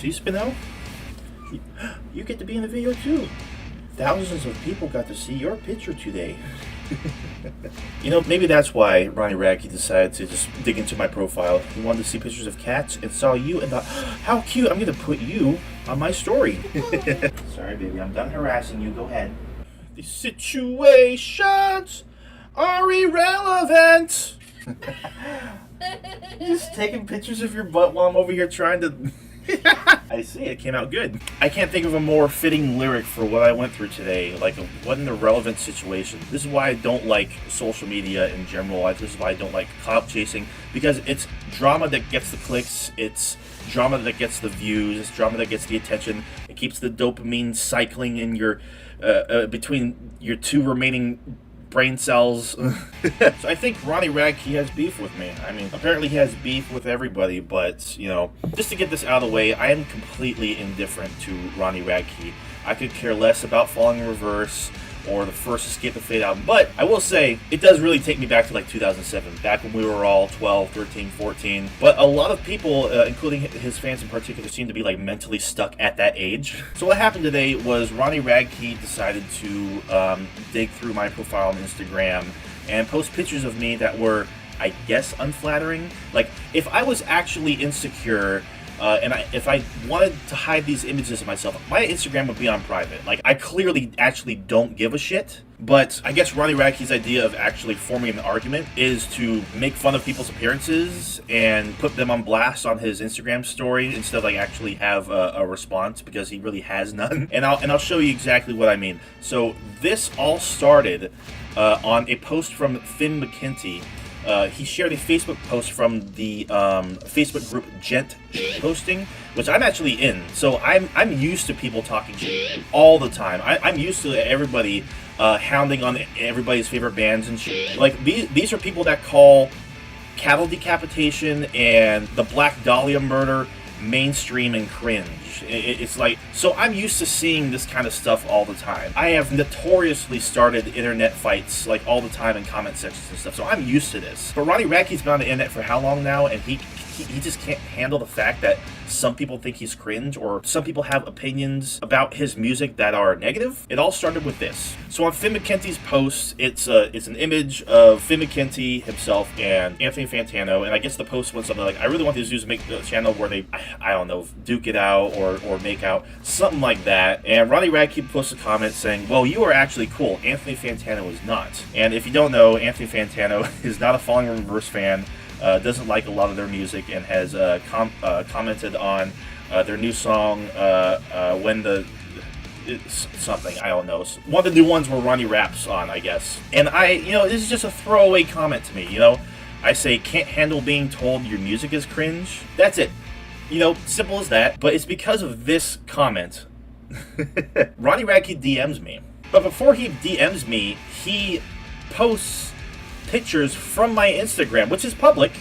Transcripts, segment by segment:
See, Spinell? You get to be in the video too. Thousands of people got to see your picture today. You know, maybe that's why Ronnie Radke decided to just dig into my profile. He wanted to see pictures of cats and saw you and thought, how cute, I'm going to put you on my story. Sorry, baby, I'm done harassing you. Go ahead. These situations are irrelevant. Just taking pictures of your butt while I'm over here trying to... I see, it came out good. I can't think of a more fitting lyric for what I went through today. Like, what an irrelevant situation. This is why I don't like social media in general. This is why I don't like clout chasing, because it's drama that gets the clicks, it's drama that gets the views, it's drama that gets the attention. It keeps the dopamine cycling in your between your two remaining brain cells. So I think Ronnie Radke has beef with me. I mean, apparently he has beef with everybody, but, you know, just to get this out of the way, I am completely indifferent to Ronnie Radke. I could care less about Falling in Reverse or the first Escape the Fate album, but I will say, it does really take me back to like 2007, back when we were all 12, 13, 14, but a lot of people, including his fans in particular, seem to be like mentally stuck at that age. So what happened today was Ronnie Radke decided to dig through my profile on Instagram and post pictures of me that were, I guess, unflattering. Like, if I was actually insecure, if I wanted to hide these images of myself, my Instagram would be on private. Like, I clearly actually don't give a shit. But I guess Ronnie Radke's idea of actually forming an argument is to make fun of people's appearances and put them on blast on his Instagram story instead of like actually have a response, because he really has none. And I'll show you exactly what I mean. So this all started on a post from Finn McKenty. He shared a Facebook post from the Facebook group Gent Posting, which I'm actually in. So I'm used to people talking shit all the time. I'm used to everybody hounding on everybody's favorite bands and shit. Like, these are people that call cattle decapitation and the Black Dahlia murder mainstream and cringe. It's like, so I'm used to seeing this kind of stuff all the time. I have notoriously started internet fights like all the time in comment sections and stuff, so I'm used to this. But Ronnie Radke's been on the internet for how long now, and he just can't handle the fact that some people think he's cringe, or some people have opinions about his music that are negative. It all started with this. So on Finn McKenty's post, it's an image of Finn McKenty himself and Anthony Fantano, and I guess the post was something like, I really want these dudes to make a channel where they, I don't know, duke it out or make out, something like that. And Ronnie Radke posted a comment saying, well, you are actually cool, Anthony Fantano is not. And if you don't know, Anthony Fantano is not a Falling in Reverse fan, doesn't like a lot of their music, and has commented on their new song, when the... something, I don't know. One of the new ones where Ronnie raps on, I guess. And this is just a throwaway comment to me, you know? I say, can't handle being told your music is cringe. That's it. Simple as that. But it's because of this comment. Ronnie Radke DMs me. But before he DMs me, he posts pictures from my Instagram, which is public,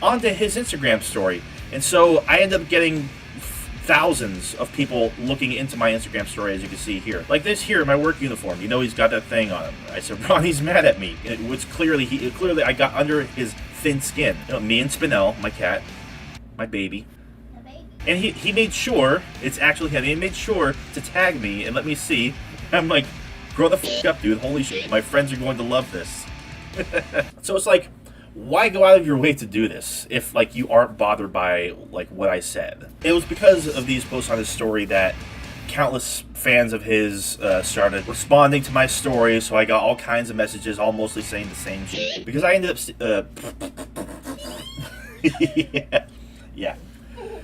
onto his Instagram story. And so I end up getting thousands of people looking into my Instagram story, as you can see here. Like this here in my work uniform. He's got that thing on him. I said, Ronnie's mad at me. Which clearly I got under his thin skin. Me and Spinell, my cat, my baby. And he made sure, it's actually him, he made sure to tag me and let me see. I'm like, grow the fuck up, dude. Holy shit. My friends are going to love this. So it's like, why go out of your way to do this if, like, you aren't bothered by, like, what I said? It was because of these posts on his story that countless fans of his started responding to my story, so I got all kinds of messages, all mostly saying the same shit. Because I ended up... yeah.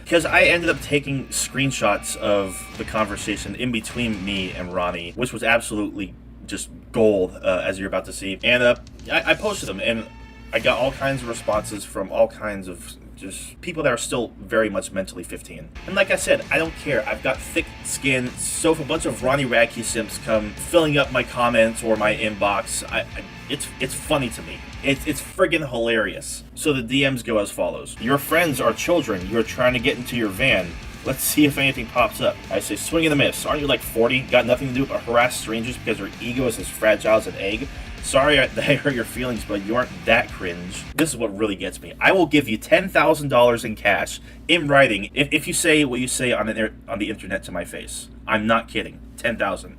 Because I ended up taking screenshots of the conversation in between me and Ronnie, which was absolutely just gold, as you're about to see. And I posted them, and I got all kinds of responses from all kinds of just people that are still very much mentally 15. And like I said, I don't care. I've got thick skin, so if a bunch of Ronnie Radke simps come filling up my comments or my inbox, it's funny to me. It's friggin' hilarious. So the DMs go as follows. Your friends are children. You're trying to get into your van. Let's see if anything pops up. I say, swing and a miss. Aren't you like 40? Got nothing to do but harass strangers because their ego is as fragile as an egg? Sorry that I hurt your feelings, but you aren't that cringe. This is what really gets me. I will give you $10,000 in cash, in writing, if you say what you say on the internet to my face. I'm not kidding. 10,000.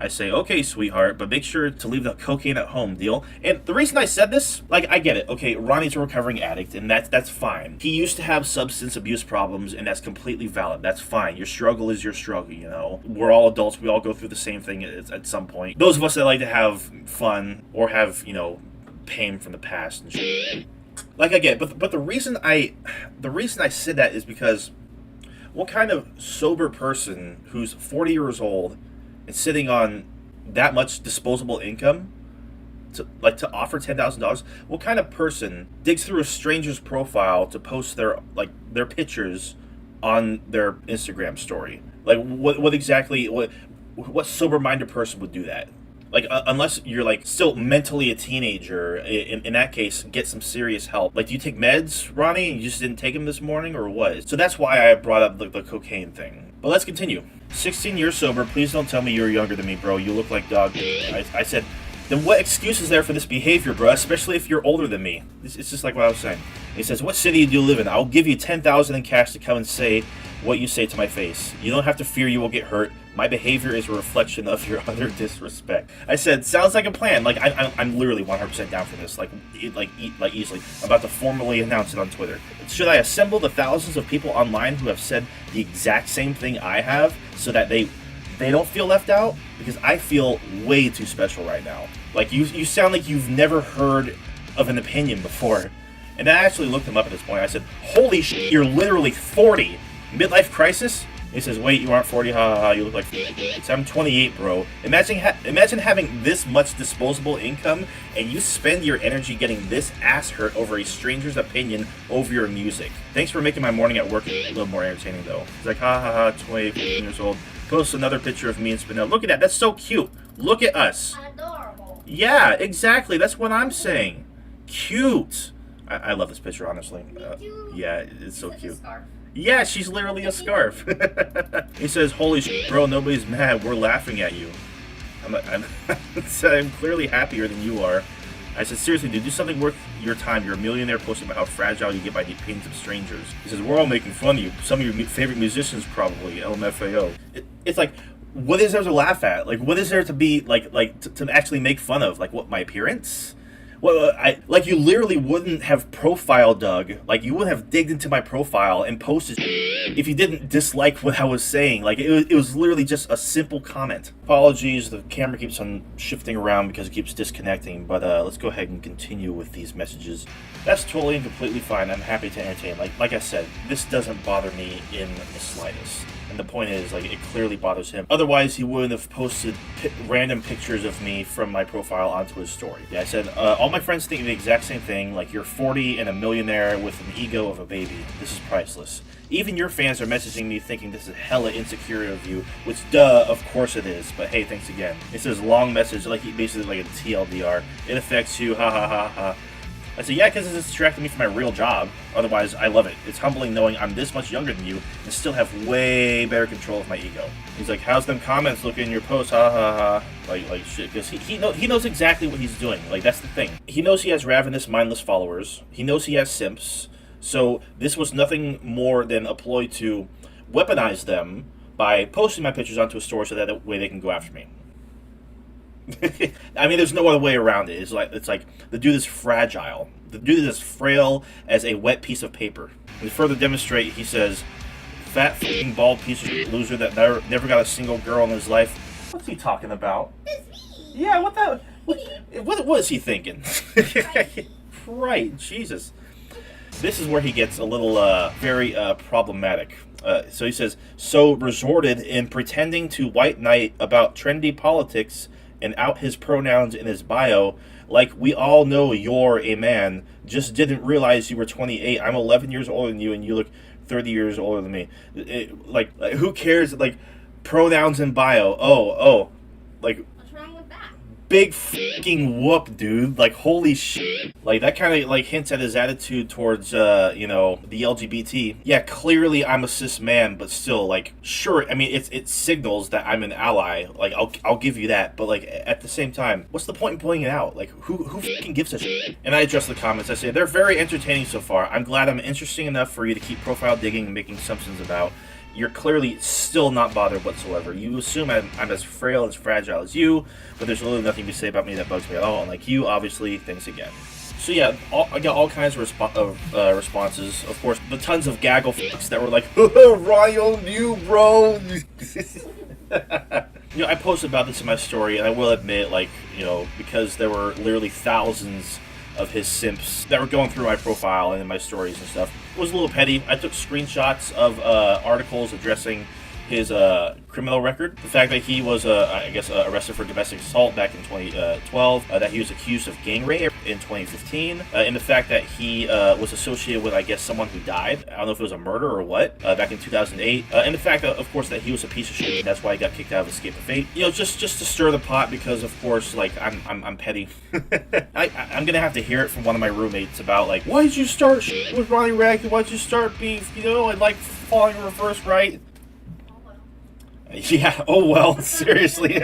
I say, okay, sweetheart, but make sure to leave the cocaine at home, deal? And the reason I said this, like, I get it. Okay, Ronnie's a recovering addict, and that's fine. He used to have substance abuse problems, and that's completely valid. That's fine. Your struggle is your struggle, you know? We're all adults. We all go through the same thing at some point. Those of us that like to have fun or have, you know, pain from the past and shit. Like, I get it. But the reason I said that is because what kind of sober person who's 40 years old and sitting on that much disposable income to offer $10,000, what kind of person digs through a stranger's profile to post their pictures on their Instagram story? Like, what sober-minded person would do that? Like, unless you're, like, still mentally a teenager, in that case, get some serious help. Like, do you take meds, Ronnie? You just didn't take them this morning, or what? So that's why I brought up the cocaine thing. But let's continue. 16 years sober, please don't tell me you're younger than me, bro. You look like dog. I said, then what excuse is there for this behavior, bro? Especially if you're older than me. It's just like what I was saying. He says, what city do you live in? I'll give you $10,000 in cash to come and say what you say to my face. You don't have to fear you will get hurt. My behavior is a reflection of your utter disrespect. I said, sounds like a plan. Like, I'm literally 100% down for this. Like easily. I'm about to formally announce it on Twitter. Should I assemble the thousands of people online who have said the exact same thing I have so that they don't feel left out? Because I feel way too special right now. Like, you sound like you've never heard of an opinion before. And I actually looked him up at this point. I said, holy shit, you're literally 40. Midlife crisis? He says, wait, you aren't 40, ha ha ha, you look like 50. I'm 28, bro. Imagine having this much disposable income and you spend your energy getting this ass hurt over a stranger's opinion over your music. Thanks for making my morning at work a little more entertaining, though. He's like, ha ha ha, 28 years old. Post another picture of me and Spinell. Look at that, that's so cute. Look at us. Adorable. Yeah, exactly, that's what I'm saying. Cute. I love this picture, honestly. Yeah, it's so cute. Yeah, she's literally a scarf. He says, holy shit, bro, nobody's mad. We're laughing at you. I'm clearly happier than you are. I said, seriously, dude, do something worth your time. You're a millionaire posting about how fragile you get by the opinions of strangers. He says, we're all making fun of you. Some of your favorite musicians, probably. LMFAO. It's like, what is there to laugh at? Like, what is there to be, to actually make fun of? Like, what, my appearance? Well, you literally wouldn't have profile dug, like you wouldn't have digged into my profile and posted if you didn't dislike what I was saying. Like it was literally just a simple comment. Apologies, the camera keeps on shifting around because it keeps disconnecting, but let's go ahead and continue with these messages. That's totally and completely fine. I'm happy to entertain. Like I said, this doesn't bother me in the slightest. And the point is, like, it clearly bothers him. Otherwise, he wouldn't have posted random pictures of me from my profile onto his story. Yeah, I said, all my friends think the exact same thing, like you're 40 and a millionaire with an ego of a baby. This is priceless. Even your fans are messaging me thinking this is hella insecure of you, which, duh, of course it is. But hey, thanks again. It says long message, like basically like a TLDR. It affects you, ha ha ha ha. I said, yeah, because it's distracting me from my real job. Otherwise, I love it. It's humbling knowing I'm this much younger than you and still have way better control of my ego. He's like, how's them comments looking in your post? Ha ha ha. Like shit. Because he knows exactly what he's doing. Like, that's the thing. He knows he has ravenous, mindless followers. He knows he has simps. So this was nothing more than a ploy to weaponize them by posting my pictures onto a store so that way they can go after me. I mean, there's no other way around it. It's like the dude is fragile. The dude is as frail as a wet piece of paper. And to further demonstrate, he says, fat, f***ing bald piece of loser that never got a single girl in his life. What's he talking about? Yeah, what is he thinking? Right, Jesus. This is where he gets a little very problematic. So he says, so resorted in pretending to white knight about trendy politics and out his pronouns in his bio, like we all know you're a man, just didn't realize you were 28. I'm 11 years older than you, and you look 30 years older than me. Like who cares? Like, pronouns in bio. Oh, like. What's wrong with that? big fucking whoop, dude. Like, holy shit. Like, that kind of, like, hints at his attitude towards, you know, the LGBT. Yeah, clearly I'm a cis man, but still, like, sure, I mean, it signals that I'm an ally. Like, I'll give you that. But, like, at the same time, what's the point in pointing it out? Like, who fucking gives a shit? And I address the comments. I say, they're very entertaining so far. I'm glad I'm interesting enough for you to keep profile digging and making assumptions about. You're clearly still not bothered whatsoever. You assume I'm as frail and as fragile as you, but there's really nothing to say about me that bugs me at all. And like you, obviously, thanks again. So yeah, I got all kinds of responses. Of course, the tons of gaggle fucks that were like, Ronnie on you, bro. You know, I posted about this in my story, and I will admit, like, you know, because there were literally thousands of his simps that were going through my profile and in my stories and stuff. It was a little petty. I took screenshots of articles addressing his criminal record. The fact that he was, I guess, arrested for domestic assault back in 2012, that he was accused of gang rape in 2015, and the fact that he was associated with, I guess, someone who died. I don't know if it was a murder or what, back in 2008, and the fact that, of course, that he was a piece of shit, and that's why he got kicked out of Escape of Fate. You know, just to stir the pot, because, of course, like, I'm petty. I'm gonna have to hear it from one of my roommates about, like, why did you start shit with Ronnie Radke? Why did you start beef? You know, and, like, falling in reverse, right? Yeah, oh well, seriously.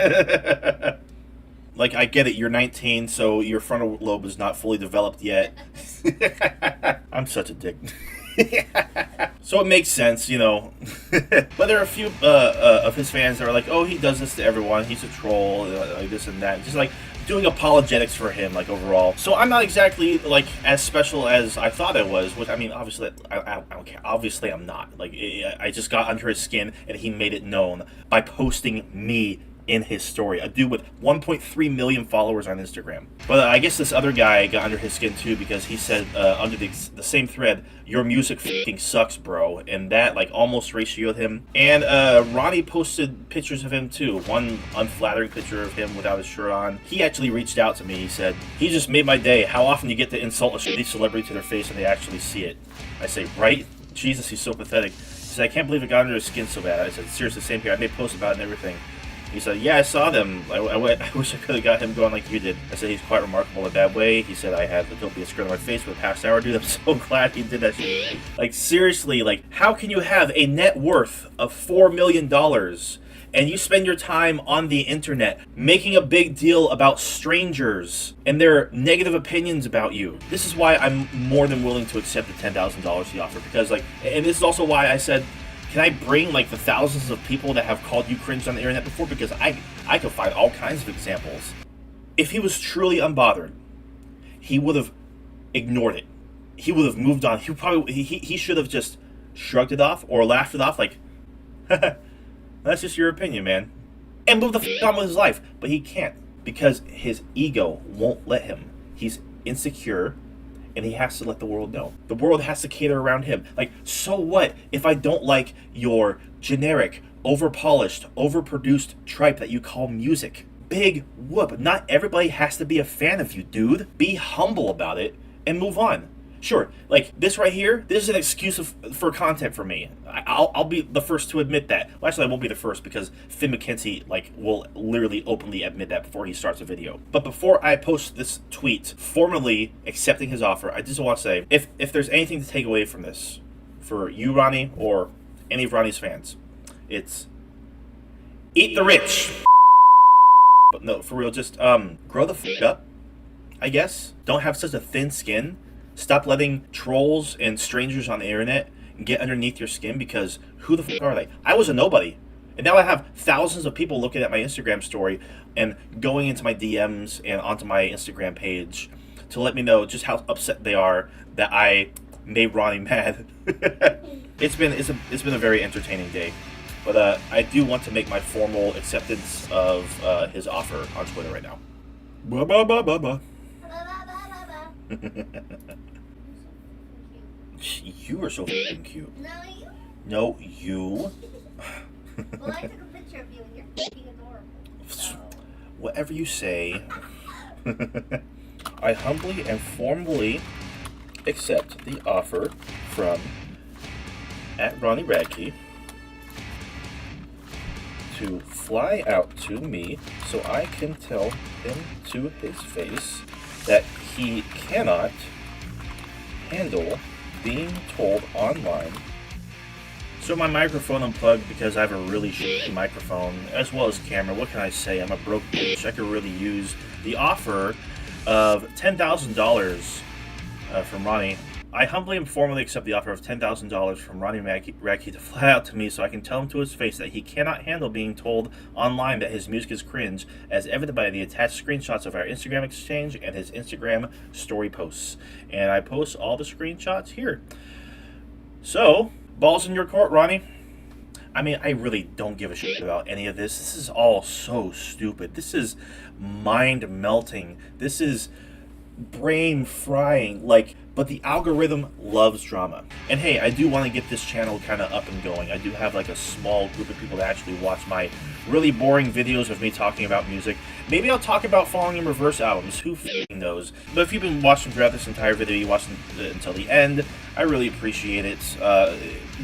Like, I get it, you're 19, so your frontal lobe is not fully developed yet. I'm such a dick. So it makes sense, you know. But there are a few of his fans that are like, oh, he does this to everyone, he's a troll, like this and that. Just like doing apologetics for him, like, overall. So I'm not exactly, like, as special as I thought I was, which, I mean, obviously, I don't care. Obviously, I'm not. Like, I just got under his skin, and he made it known by posting me in his story. A dude with 1.3 million followers on Instagram. But I guess this other guy got under his skin, too, because he said, under the same thread, your music fucking sucks, bro. And that, like, almost ratioed him. And Ronnie posted pictures of him, too. One unflattering picture of him without his shirt on. He actually reached out to me. He said, he just made my day. How often you get to insult a shitty celebrity to their face and they actually see it? I say, right? Jesus, he's so pathetic. He said, I can't believe it got under his skin so bad. I said, seriously, same here. I made posts about it and everything. He said, yeah, I saw them. I wish I could have got him going like you did. I said, he's quite remarkable in a bad way. He said, I had the dopey script on my face for the past hour. Dude, I'm so glad he did that shit. Like, seriously, like, how can you have a net worth of $4 million and you spend your time on the internet making a big deal about strangers and their negative opinions about you? This is why I'm more than willing to accept the $10,000 he offered. Because, like, and this is also why I said, can I bring, like, the thousands of people that have called you cringe on the internet before? Because I could find all kinds of examples. If he was truly unbothered, he would have ignored it. He would have moved on. He should have just shrugged it off or laughed it off, like, that's just your opinion, man, and moved the f*** on with his life. But he can't, because his ego won't let him. He's insecure, and he has to let the world know. The world has to cater around him. Like, so what if I don't like your generic, over-polished, overproduced tripe that you call music? Big whoop. Not everybody has to be a fan of you, dude. Be humble about it and move on. Sure, like, this right here, this is an excuse for content for me. I'll be the first to admit that. Well, actually, I won't be the first, because Finn McKenzie, like, will literally openly admit that before he starts a video. But before I post this tweet formally accepting his offer, I just want to say, if there's anything to take away from this, for you, Ronnie, or any of Ronnie's fans, it's eat the rich. But no, for real, just grow the f*** up, I guess. Don't have such a thin skin. Stop letting trolls and strangers on the internet get underneath your skin, because who the f*** are they? I was a nobody. And now I have thousands of people looking at my Instagram story and going into my DMs and onto my Instagram page to let me know just how upset they are that I made Ronnie mad. It's been a very entertaining day. But I do want to make my formal acceptance of his offer on Twitter right now. Blah, blah, blah, blah, blah. You are so f***ing cute. No, you. Well, I took a picture of you and you're f***ing adorable. So. Whatever you say. I humbly and formally accept the offer from @Ronnie Radke to fly out to me so I can tell into his face that he cannot handle being told online. So my microphone unplugged because I have a really shitty microphone, as well as camera. What can I say? I'm a broke bitch. I could really use the offer of $10,000 from Ronnie. I humbly and formally accept the offer of $10,000 from Ronnie Radke to fly out to me so I can tell him to his face that he cannot handle being told online that his music is cringe, as evident by the attached screenshots of our Instagram exchange and his Instagram story posts. And I post all the screenshots here. So, balls in your court, Ronnie. I mean, I really don't give a shit about any of this. This is all so stupid. This is mind melting. This is brain frying. But the algorithm loves drama. And hey, I do want to get this channel kind of up and going. I do have like a small group of people that actually watch my really boring videos of me talking about music. Maybe I'll talk about Falling in Reverse albums. Who f***ing knows? But if you've been watching throughout this entire video, you watched until the end, I really appreciate it.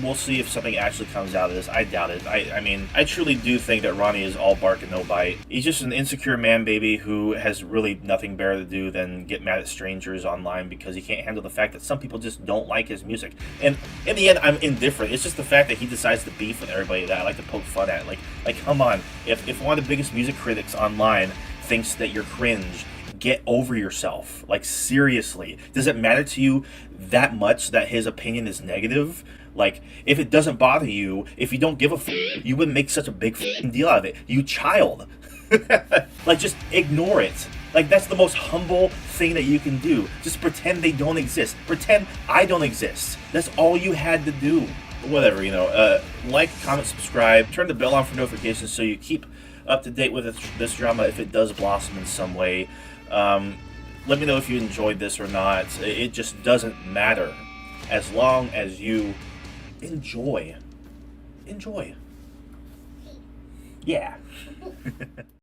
We'll see if something actually comes out of this. I doubt it. I mean, I truly do think that Ronnie is all bark and no bite. He's just an insecure man baby who has really nothing better to do than get mad at strangers online because he can't handle the fact that some people just don't like his music. And in the end, I'm indifferent. It's just the fact that he decides to beef with everybody that I like to poke fun at. Like come on. If one of the biggest music critics online thinks that you're cringe, get over yourself. Like, seriously. Does it matter to you that much that his opinion is negative? Like, if it doesn't bother you, if you don't give a f***, you wouldn't make such a big f***ing deal out of it. You child. Like, just ignore it. Like, that's the most humble thing that you can do. Just pretend they don't exist. Pretend I don't exist. That's all you had to do. Whatever, like, comment, subscribe, turn the bell on for notifications so you keep up to date with this drama if it does blossom in some way. Let me know if you enjoyed this or not. It just doesn't matter as long as you enjoy. Yeah.